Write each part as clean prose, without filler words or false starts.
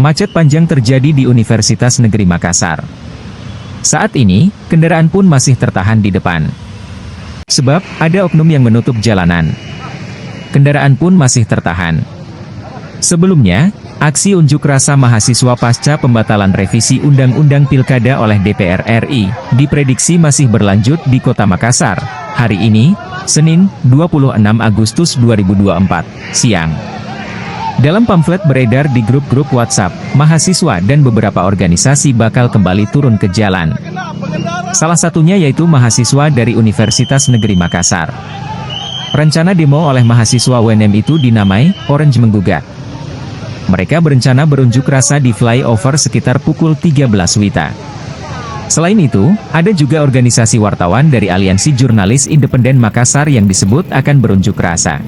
Macet panjang terjadi di Universitas Negeri Makassar. Saat ini, kendaraan pun masih tertahan di depan. Sebab, ada oknum yang menutup jalanan. Kendaraan pun masih tertahan. Sebelumnya, aksi unjuk rasa mahasiswa pasca pembatalan revisi Undang-Undang Pilkada oleh DPR RI, diprediksi masih berlanjut di Kota Makassar, hari ini, Senin, 26 Agustus 2024, siang. Dalam pamflet beredar di grup-grup WhatsApp, mahasiswa dan beberapa organisasi bakal kembali turun ke jalan. Salah satunya yaitu mahasiswa dari Universitas Negeri Makassar. Rencana demo oleh mahasiswa UNM itu dinamai Orange Menggugat. Mereka berencana berunjuk rasa di flyover sekitar pukul 13 WITA. Selain itu, ada juga organisasi wartawan dari Aliansi Jurnalis Independen Makassar yang disebut akan berunjuk rasa.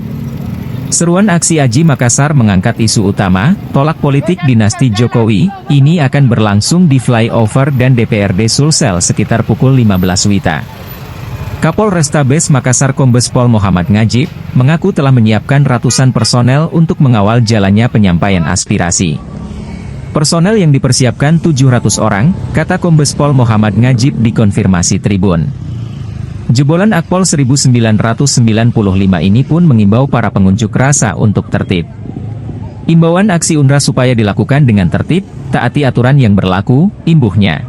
Seruan aksi Aji Makassar mengangkat isu utama, tolak politik dinasti Jokowi, ini akan berlangsung di flyover dan DPRD Sulsel sekitar pukul 15 WITA. Kapolrestabes Makassar Kombes Pol Muhammad Ngajib, mengaku telah menyiapkan ratusan personel untuk mengawal jalannya penyampaian aspirasi. Personel yang dipersiapkan 700 orang, kata Kombes Pol Muhammad Ngajib dikonfirmasi Tribun. Jebolan Akpol 1995 ini pun mengimbau para pengunjuk rasa untuk tertib. Imbauan aksi unrwa supaya dilakukan dengan tertib, taati aturan yang berlaku, imbuhnya.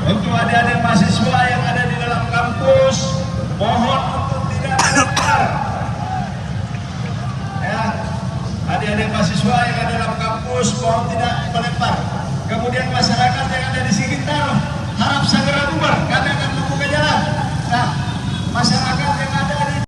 Untuk adik-adik mahasiswa yang ada di dalam kampus, mohon untuk tidak melempar. Ya, adik-adik mahasiswa yang ada di dalam kampus, mohon tidak melempar. Kemudian masyarakat yang ada di sekitar, harap segera bubar, kami akan membuka jalan. Nah, masyarakat yang ada di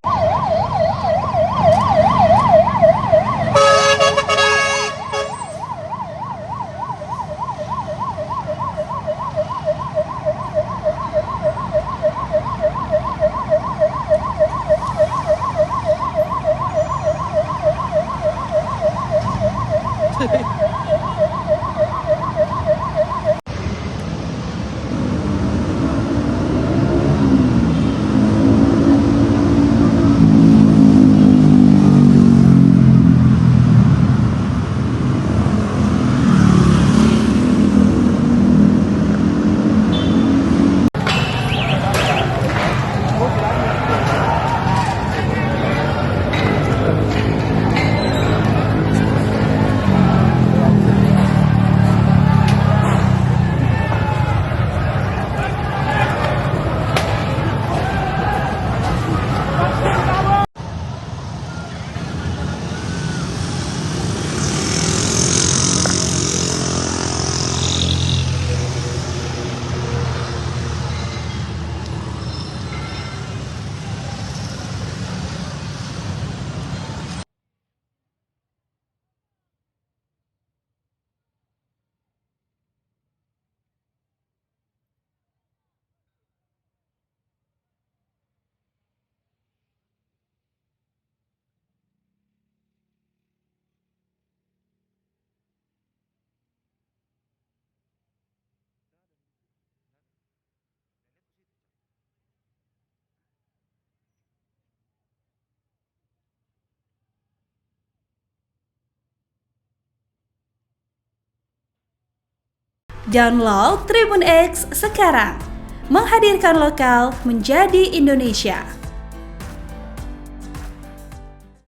Download Tribun X sekarang, menghadirkan lokal menjadi Indonesia.